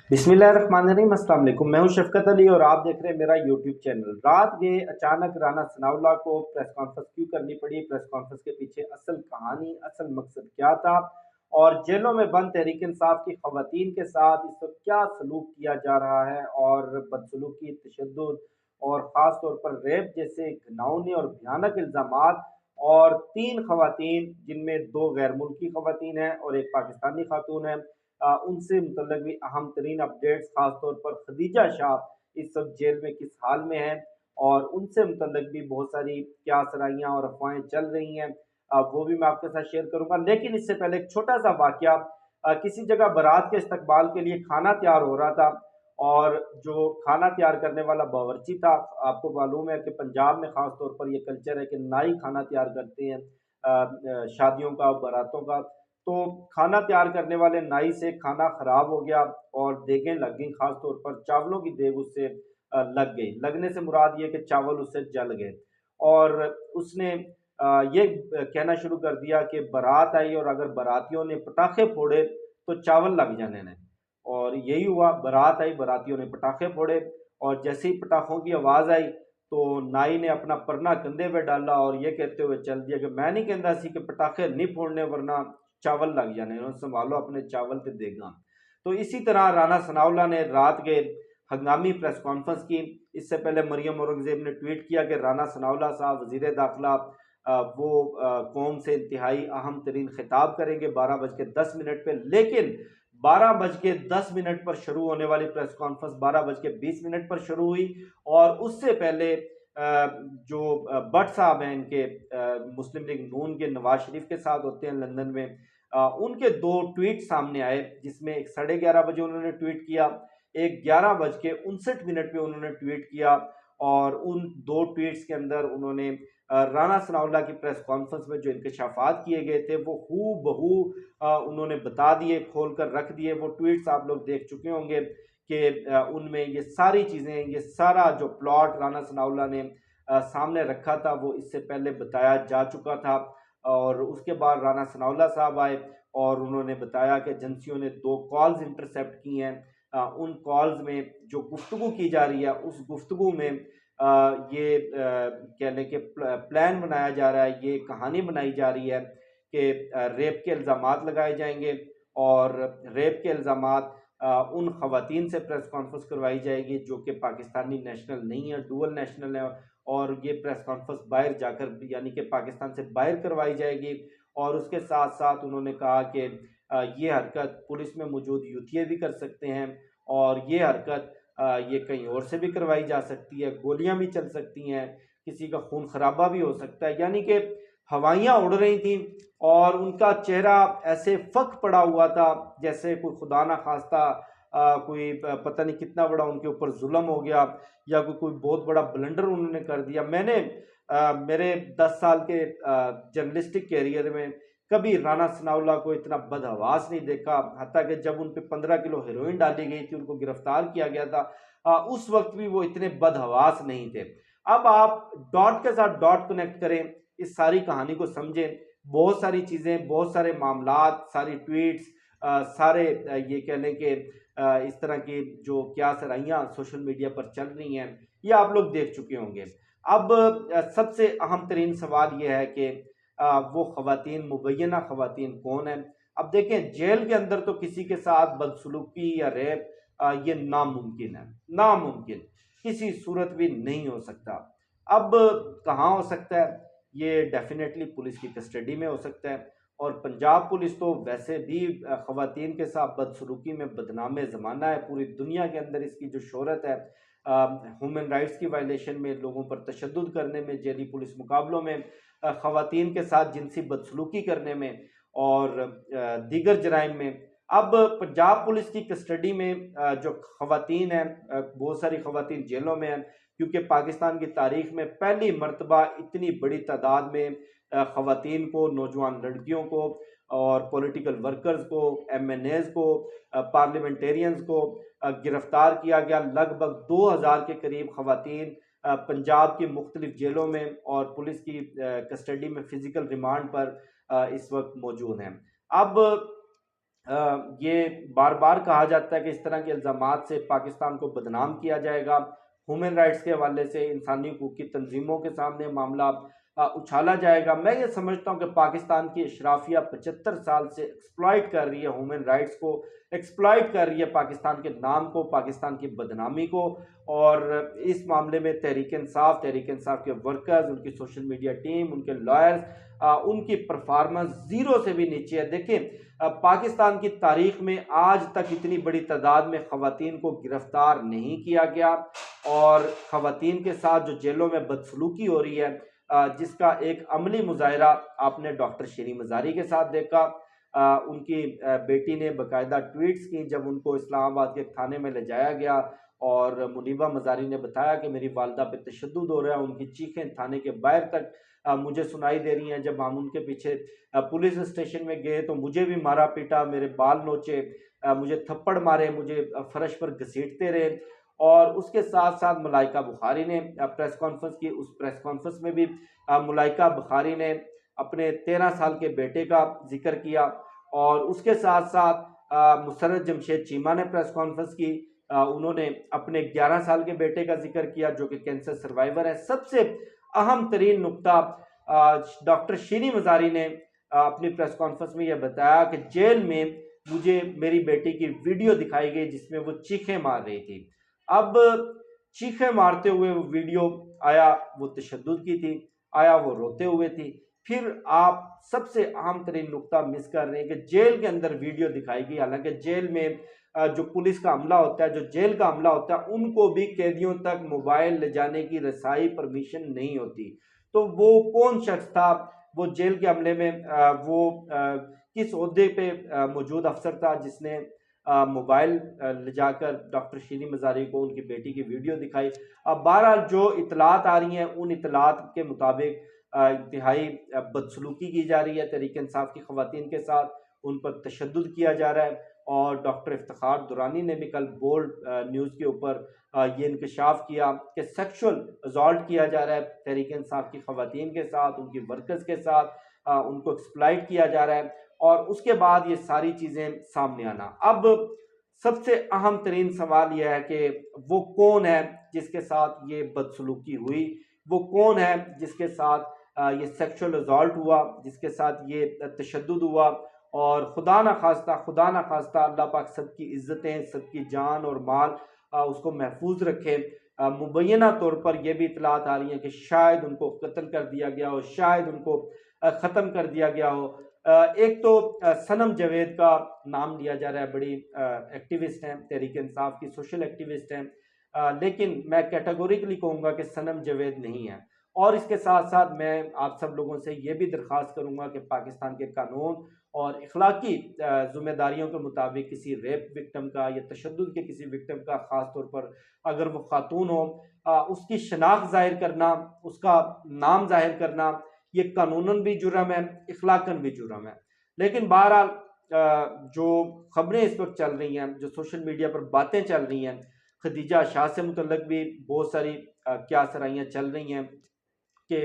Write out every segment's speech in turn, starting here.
बिस्मिल्लाहिर्रहमानिर्रहीम, अस्सलाम वालेकुम। मैं हूं शफकत अली और आप देख रहे हैं मेरा यूट्यूब चैनल। रात ये अचानक राना सनाउल्लाह को प्रेस कॉन्फ्रेंस क्यों करनी पड़ी, प्रेस कॉन्फ्रेंस के पीछे असल कहानी, असल मकसद क्या था और जेलों में बंद तहरीक इंसाफ की खवातीन के साथ इस वक्त क्या सलूक किया जा रहा है और बदसलूकी, तशद्दुद और ख़ास तौर पर रेप जैसे घिनौने और भयानक इल्ज़ामात और 3 खवातीन जिनमें 2 गैर मुल्की खवातीन हैं और एक पाकिस्तानी खातून है, उनसे मुतल्लिक़ भी अहम तरीन अपडेट्स, खास तौर पर खदीजा शाह इस वक्त जेल में किस हाल में है और उनसे मुतल्लिक़ भी बहुत सारी क्या सराहियाँ और अफवाहें चल रही हैं, वो भी मैं आपके साथ शेयर करूंगा। लेकिन इससे पहले एक छोटा सा वाकया, किसी जगह बारात के इस्तकबाल के लिए खाना तैयार हो रहा था और जो खाना तैयार करने वाला बावर्ची था, आपको मालूम है कि पंजाब में खास तौर पर यह कल्चर है कि नाई खाना तैयार करते हैं शादियों का, बारातों का। तो खाना तैयार करने वाले नाई से खाना खराब हो गया और देगें लग गई, खास तौर पर चावलों की देग उससे लग गई। लगने से मुराद ये कि चावल उससे जल गए और उसने ये कहना शुरू कर दिया कि बारात आई और अगर बारातियों ने पटाखे फोड़े तो चावल लग जाने ने। और यही हुआ, बारात आई, बारातियों ने पटाखे फोड़े और जैसे ही पटाखों की आवाज़ आई तो नाई ने अपना परना कंधे पे डाला और ये कहते हुए चल दिया कि मैं नहीं कहता सी कि पटाखे नहीं फोड़ने वरना चावल लग जाने, संभालो अपने चावल ते देगा। तो इसी तरह राना सनाउल्लाह ने रात के हंगामी प्रेस कॉन्फ्रेंस की। इससे पहले मरियम औरंगजेब ने ट्वीट किया कि राना सनाउल्लाह साहब वजीर दाखिला वो कौम से इंतहाई अहम तरीन खिताब करेंगे 12:10 पे। लेकिन 12:10 पर शुरू होने वाली प्रेस कॉन्फ्रेंस 12:20 पर शुरू हुई और उससे पहले जो भट्ट साहब हैं इनके, मुस्लिम लीग नून के नवाज शरीफ के साथ होते हैं लंदन में, उनके 2 ट्वीट सामने आए जिसमें एक 11:30 बजे उन्होंने ट्वीट किया, एक 11:59 पे उन्होंने ट्वीट किया और उन 2 ट्वीट्स के अंदर उन्होंने राना सनाउल्लाह की प्रेस कॉन्फ्रेंस में जो इंकशाफात किए गए थे वो हू बहू उन्होंने बता दिए, खोल कर रख दिए। वो ट्वीट्स आप लोग देख चुके होंगे कि उनमें ये सारी चीज़ें, ये सारा जो प्लॉट राना सनाउल्लाह ने सामने रखा था वो इससे पहले बताया जा चुका था। और उसके बाद राना सनाउल्लाह साहब आए और उन्होंने बताया कि एजेंसियों ने 2 कॉल्स इंटरसेप्ट की हैं। उन कॉल्स में जो गुफ्तगू की जा रही है उस गुफ्तगू में ये कह लें कि प्लान बनाया जा रहा है, ये कहानी बनाई जा रही है कि रेप के इल्ज़ामात लगाए जाएंगे और रेप के इल्ज़ामात उन खवातीन से प्रेस कॉन्फ्रेंस करवाई जाएगी जो कि पाकिस्तानी नेशनल नहीं है, डुअल नेशनल है। और ये प्रेस कॉन्फ्रेंस बाहर जाकर यानी कि पाकिस्तान से बाहर करवाई जाएगी। और उसके साथ साथ उन्होंने कहा कि ये हरकत पुलिस में मौजूद यूथिये भी कर सकते हैं और ये हरकत ये कहीं और से भी करवाई जा सकती है, गोलियां भी चल सकती हैं, किसी का खून खराबा भी हो सकता है। यानी कि हवाइयाँ उड़ रही थी और उनका चेहरा ऐसे फक पड़ा हुआ था जैसे कोई खुदा ना खास्ता कोई पता नहीं कितना बड़ा उनके ऊपर जुल्म हो गया या कोई बहुत बड़ा ब्लंडर उन्होंने कर दिया। मैंने मेरे 10 साल के जर्नलिस्टिक कैरियर में कभी राना सनाउल्लाह को इतना बदहवास नहीं देखा। हत्ता कि जब उन पे 15 किलो हेरोइन डाली गई थी, उनको गिरफ्तार किया गया था, उस वक्त भी वो इतने बदहवास नहीं थे। अब आप डॉट के साथ डॉट कनेक्ट करें, इस सारी कहानी को समझें। बहुत सारी चीज़ें, बहुत सारे मामलात, सारी ट्वीट्स, सारे ये कह लें कि इस तरह की जो क्या सराहियाँ सोशल मीडिया पर चल रही हैं ये आप लोग देख चुके होंगे। अब सबसे अहम तरीन सवाल ये है कि वो खवातीन, मुबैना खवातीन कौन है। अब देखें, जेल के अंदर तो किसी के साथ बदसलूकी या रेप ये नामुमकिन है, नामुमकिन, किसी सूरत भी नहीं हो सकता। अब कहाँ हो सकता है, ये डेफिनेटली पुलिस की कस्टडी में हो सकता है। और पंजाब पुलिस तो वैसे भी खवातीन के साथ बदसलूकी में बदनाम ज़माना है, पूरी दुनिया के अंदर इसकी जो शोहरत है, ह्यूमन राइट्स की वायलेशन में, लोगों पर तशद्दुद करने में, जेली पुलिस मुकाबलों में, खवातीन के साथ जिनसी बदसलूकी करने में और दीगर जराइम में। अब पंजाब पुलिस की कस्टडी में जो खवातीन हैं, बहुत सारी खवातीन जेलों में हैं क्योंकि पाकिस्तान की तारीख में पहली मरतबा इतनी बड़ी तादाद में खवातीन को, नौजवान लड़कियों को और पॉलिटिकल वर्कर्स को, MNAs को, पार्लियामेंटेरियंस को गिरफ्तार किया गया। लगभग 2000 के करीब खवातीन पंजाब की मुख्तलिफ जेलों में और पुलिस की कस्टडी में फिजिकल रिमांड पर इस वक्त मौजूद हैं। अब ये बार बार कहा जाता है कि इस तरह के इल्ज़ामात से पाकिस्तान को बदनाम किया जाएगा। ह्यूमन राइट्स के हवाले से इंसानी हकूक़ की तंजीमों के सामने मामला उछाला जाएगा। मैं ये समझता हूँ कि पाकिस्तान की अशराफिया 75 साल से एक्सप्लॉइट कर रही है, ह्यूमन राइट्स को एक्सप्लॉइट कर रही है, पाकिस्तान के नाम को, पाकिस्तान की बदनामी को। और इस मामले में तहरीक इंसाफ के वर्कर्स, उनकी सोशल मीडिया टीम, उनके लॉयर्स, उनकी परफॉर्मेंस ज़ीरो से भी नीचे है। देखें, पाकिस्तान की तारीख में आज तक इतनी बड़ी तादाद में ख़वातीन को गिरफ्तार नहीं किया गया, और ख़वातीन के साथ जो जेलों में बदसलूकी हो रही है, जिसका एक अमली मुजाहरा आपने डॉक्टर शीरीन मज़ारी के साथ देखा। उनकी बेटी ने बाकायदा ट्वीट्स की जब उनको इस्लामाबाद के थाने में ले जाया गया, और मुनीबा मज़ारी ने बताया कि मेरी वालदा पे तशद्दुद हो रहा है। उनकी चीखें थाने के बाहर तक मुझे सुनाई दे रही हैं। जब हम उनके पीछे पुलिस स्टेशन में गए तो मुझे भी मारा पीटा, मेरे बाल नोचे, मुझे थप्पड़ मारे, मुझे फर्श पर घसीटते रहे। और उसके साथ साथ मलाइका बुखारी ने प्रेस कॉन्फ्रेंस की। उस प्रेस कॉन्फ्रेंस में भी मलाइका बुखारी ने अपने 13 साल के बेटे का जिक्र किया, और उसके साथ साथ मुसर्रत जमशेद चीमा ने प्रेस कॉन्फ्रेंस की। उन्होंने अपने 11 साल के बेटे का जिक्र किया जो कि कैंसर सर्वाइवर है। सबसे अहम तरीन नुकता डॉक्टर शीरीन मज़ारी ने अपनी प्रेस कॉन्फ्रेंस में यह बताया कि जेल में मुझे मेरी बेटी की वीडियो दिखाई गई जिसमें वो चीखें मार रही थी। अब चीखें मारते हुए वो वीडियो आया, वो तशद्दुद की थी, आया वो रोते हुए थी। फिर आप सबसे अहम तरीन नुकता मिस कर रहे हैं कि जेल के अंदर वीडियो दिखाई गई, हालांकि जेल में जो पुलिस का अमला होता है, जो जेल का अमला होता है, उनको भी कैदियों तक मोबाइल ले जाने की रसाई परमिशन नहीं होती। तो वो कौन शख्स था, वो जेल के अमले में वो किस ओहदे पे मौजूद अफसर था जिसने मोबाइल ले जाकर डॉक्टर शीरीन मज़ारी को उनकी बेटी की वीडियो दिखाई। अब बहरहाल जो इतलात आ रही हैं, उन इतलात के मुताबिक इंतहाई बदसलूकी की जा रही है तहरीक इंसाफ की ख़वातीन के साथ, उन पर तशद्दुद किया जा रहा है। और डॉक्टर इफ्तिखार दुरानी ने भी कल बोल्ड न्यूज़ के ऊपर ये इंकशाफ किया कि सेक्सुअल असॉल्ट किया जा रहा है तहरीक इंसाफ की ख़वातीन के साथ, उनकी वर्कर्स के साथ, उनको एक्सप्लॉइट किया जा रहा है। और उसके बाद ये सारी चीज़ें सामने आना। अब सबसे अहम तरीन सवाल यह है कि वो कौन है जिसके साथ ये बदसलूकी हुई, वो कौन है जिसके साथ ये सेक्सुअल असॉल्ट हुआ, जिसके साथ ये तशद्दुद हुआ। और खुदा ना खास्ता अल्लाह पाक सबकी इज़्ज़तें, सबकी जान और माल उसको महफूज रखे। मुबैना तौर पर यह भी इतलात आ रही हैं कि शायद उनको कत्ल कर दिया गया हो, शायद उनको ख़त्म कर दिया गया हो। एक तो सनम जावेद का नाम लिया जा रहा है, बड़ी एक्टिविस्ट हैं, तहरीक इंसाफ की सोशल एक्टिविस्ट हैं। लेकिन मैं कैटेगोरिकली कहूँगा कि सनम जावेद नहीं है। और इसके साथ साथ मैं आप सब लोगों से ये भी दरख्वास्त करूँगा कि पाकिस्तान के कानून और इखलाकी ज़िम्मेदारियों के मुताबिक किसी रेप विक्टिम का या तशद्दुद के किसी विक्टिम का, ख़ास तौर पर अगर वो खातून हो, उसकी शनाख्त ज़ाहिर करना, उसका नाम ज़ाहिर करना, ये कानूनन भी जुर्म है, इखलाकन भी जुर्म है। लेकिन बहरहाल जो खबरें इस वक्त चल रही हैं, जो सोशल मीडिया पर बातें चल रही हैं, खदीजा शाह से मुतल्लक भी बहुत सारी क्या सराइयाँ चल रही हैं कि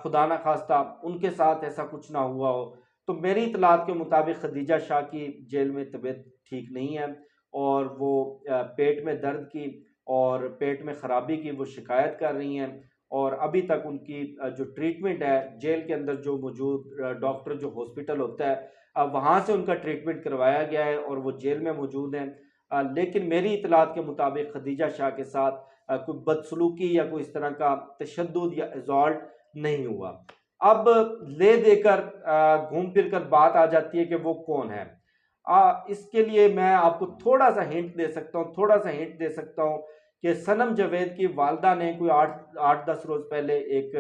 खुदा न खास्ता उनके साथ ऐसा कुछ ना हुआ हो। तो मेरी इतलात के मुताबिक खदीजा शाह की जेल में तबीयत ठीक नहीं है, और वो पेट में दर्द की और पेट में ख़राबी की वो शिकायत कर रही हैं। और अभी तक उनकी जो ट्रीटमेंट है जेल के अंदर, जो मौजूद डॉक्टर जो हॉस्पिटल होता है वहाँ से उनका ट्रीटमेंट करवाया गया है और वो जेल में मौजूद हैं। लेकिन मेरी इतलात के मुताबिक खदीजा शाह के साथ कोई बदसलूकी या कोई इस तरह का तशद्दुद या असॉल्ट नहीं हुआ। अब ले देकर घूम फिर कर बात आ जाती है कि वो कौन है। इसके लिए मैं आपको थोड़ा सा हिंट दे सकता हूँ कि सनम जावेद की वालदा ने कोई 8-10 रोज पहले एक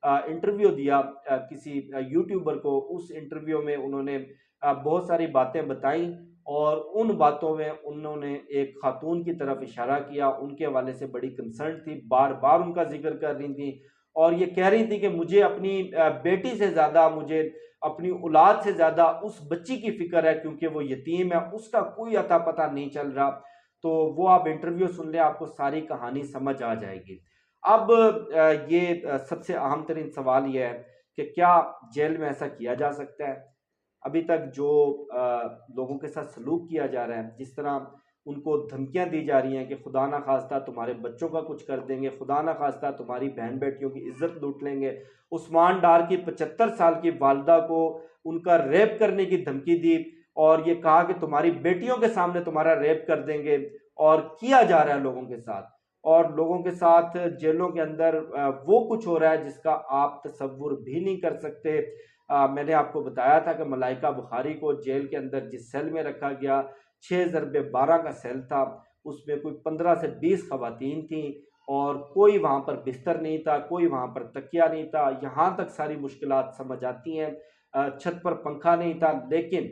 इंटरव्यू दिया किसी यूट्यूबर को। उस इंटरव्यू में उन्होंने बहुत सारी बातें बताई, और उन बातों में उन्होंने एक खातून की तरफ इशारा किया, उनके हवाले से बड़ी कंसर्न थी, बार बार उनका जिक्र कर रही थी, और ये कह रही थी कि मुझे अपनी बेटी से ज़्यादा, मुझे अपनी औलाद से ज़्यादा उस बच्ची की फ़िक्र है क्योंकि वो यतीम है, उसका कोई अता पता नहीं चल रहा। तो वो आप इंटरव्यू सुन लें, आपको सारी कहानी समझ आ जाएगी। अब ये सबसे अहम तरीन सवाल ये है कि क्या जेल में ऐसा किया जा सकता है? अभी तक जो लोगों के साथ सलूक किया जा रहा है, जिस तरह उनको धमकियां दी जा रही हैं कि खुदा ना खास्ता तुम्हारे बच्चों का कुछ कर देंगे, खुदा ना खास्ता तुम्हारी बहन बेटियों की इज्जत लूट लेंगे। उस्मान डार की 75 साल की वालदा को उनका रेप करने की धमकी दी और ये कहा कि तुम्हारी बेटियों के सामने तुम्हारा रेप कर देंगे, और किया जा रहा है लोगों के साथ। और लोगों के साथ जेलों के अंदर वो कुछ हो रहा है जिसका आप तसव्वुर भी नहीं कर सकते। मैंने आपको बताया था कि मलाइका बुखारी को जेल के अंदर जिस सेल में रखा गया, 6 × 12 का सेल था, उसमें कोई 15 से 20 खवातीन थी और कोई वहाँ पर बिस्तर नहीं था, कोई वहाँ पर तकिया नहीं था। यहाँ तक सारी मुश्किलात समझ आती हैं। छत पर पंखा नहीं था, लेकिन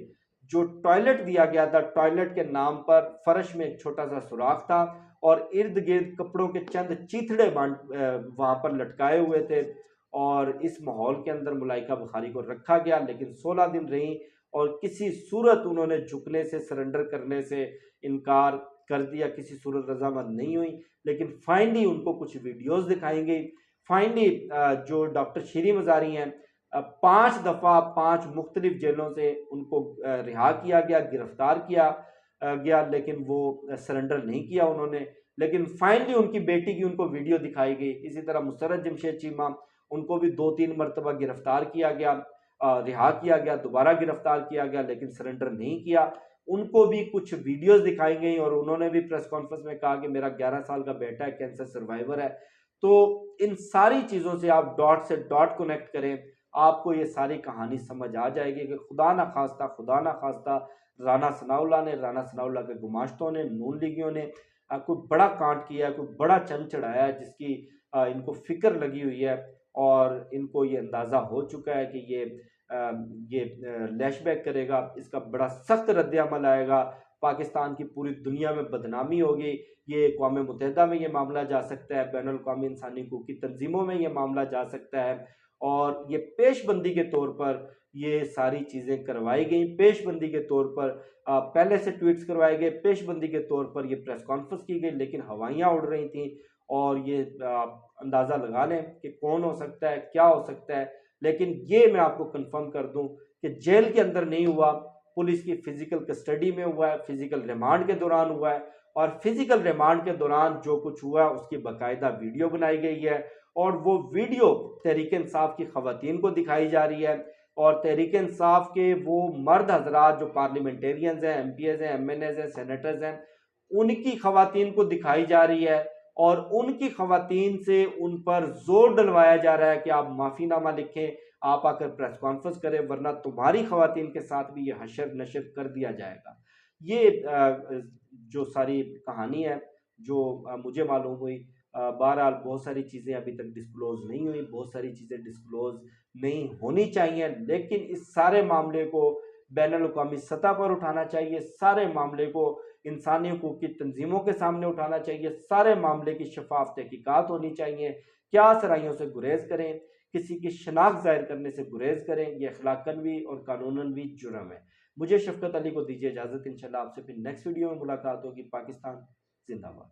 जो टॉयलेट दिया गया था, टॉयलेट के नाम पर फर्श में एक छोटा सा सुराख था और इर्द गिर्द कपड़ों के चंद चीथड़े वहां पर लटकाए हुए थे। और इस माहौल के अंदर मुलाइका बुखारी को रखा गया, लेकिन 16 दिन रही और किसी सूरत उन्होंने झुकने से, सरेंडर करने से इनकार कर दिया, किसी सूरत रजामंद नहीं हुई। लेकिन फाइनली उनको कुछ वीडियोस दिखाई गई। फाइनली जो डॉक्टर शीरी मजारी हैं, 5 दफ़ा 5 मुख्तलिफ जेलों से उनको रिहा किया गया, गिरफ्तार किया गया, लेकिन वो सरेंडर नहीं किया उन्होंने। लेकिन फाइनली उनकी बेटी की उनको वीडियो दिखाई गई। इसी तरह मुसर्रत जमशेद चीमा, उनको भी 2-3 मरतबा गिरफ्तार किया गया, रिहा किया गया, दोबारा गिरफ्तार किया गया, लेकिन सरेंडर नहीं किया। उनको भी कुछ वीडियोस दिखाई गई और उन्होंने भी प्रेस कॉन्फ्रेंस में कहा कि मेरा 11 साल का बेटा है, कैंसर सर्वाइवर है। तो इन सारी चीज़ों से आप डॉट से डॉट कनेक्ट करें, आपको ये सारी कहानी समझ आ जाएगी कि खुदा ना खास्ता राना सनाउल्लाह ने, राना सनाउल्लाह के गुमाश्तों ने, नून लीगियों ने कोई बड़ा कांड किया है, कोई बड़ा चंद चढ़ाया है जिसकी इनको फिक्र लगी हुई है और इनको ये अंदाज़ा हो चुका है कि ये लैशबैक करेगा, इसका बड़ा सख्त रद्द-ए-अमल आएगा, पाकिस्तान की पूरी दुनिया में बदनामी होगी। ये अक़वाम मुत्तहिदा में ये मामला जा सकता है, बैनुल अक़वामी इंसानी हकूक़ की तंज़ीमों में ये मामला जा सकता है और ये पेशबंदी के तौर पर ये सारी चीज़ें करवाई गई। पेशबंदी के तौर पर पहले से ट्वीट्स करवाए गए, पेशबंदी के तौर पर ये प्रेस कॉन्फ्रेंस की गई, लेकिन हवाइयाँ उड़ रही थीं और ये अंदाज़ा लगा लें कि कौन हो सकता है, क्या हो सकता है। लेकिन ये मैं आपको कंफर्म कर दूं कि जेल के अंदर नहीं हुआ, पुलिस की फिजिकल कस्टडी में हुआ है, फिजिकल रिमांड के दौरान हुआ है और फिजिकल रिमांड के दौरान जो कुछ हुआ उसकी बाकायदा वीडियो बनाई गई है और वो वीडियो तहरीक इंसाफ की खवातीन को दिखाई जा रही है और तहरीक इंसाफ के वो मर्द हजरात जो पार्लियामेंटेरियंस हैं, एमपीएज हैं, एमएनएज हैं, सेनेटर्स हैं, उनकी खवातीन को दिखाई जा रही है और उनकी खवातीन से उन पर जोर डलवाया जा रहा है कि आप माफीनामा लिखें, आप आकर प्रेस कॉन्फ्रेंस करें, वरना तुम्हारी खवातीन के साथ भी ये हशर नशर कर दिया जाएगा। ये जो सारी कहानी है, जो मुझे मालूम हुई, बहरहाल बहुत सारी चीज़ें अभी तक डिस्क्लोज नहीं हुई, बहुत सारी चीज़ें डिस्क्लोज नहीं होनी चाहिए, लेकिन इस सारे मामले को बैनुल-अक़वामी सतह पर उठाना चाहिए, सारे मामले को इंसानी हकूक़ की तंजीमों के सामने उठाना चाहिए, सारे मामले की शफाफ तहकीकात होनी चाहिए। क्या सराइयों से गुरेज करें, किसी की शनाख्त ज़ाहिर करने से गुरेज करें, यह अखलाकन भी और कानूनन भी जुर्म है। मुझे शफ़क़त अली को दीजिए इजाज़त, इंशाल्लाह आपसे फिर नेक्स्ट वीडियो में मुलाकात होगी। पाकिस्तान जिंदाबाद।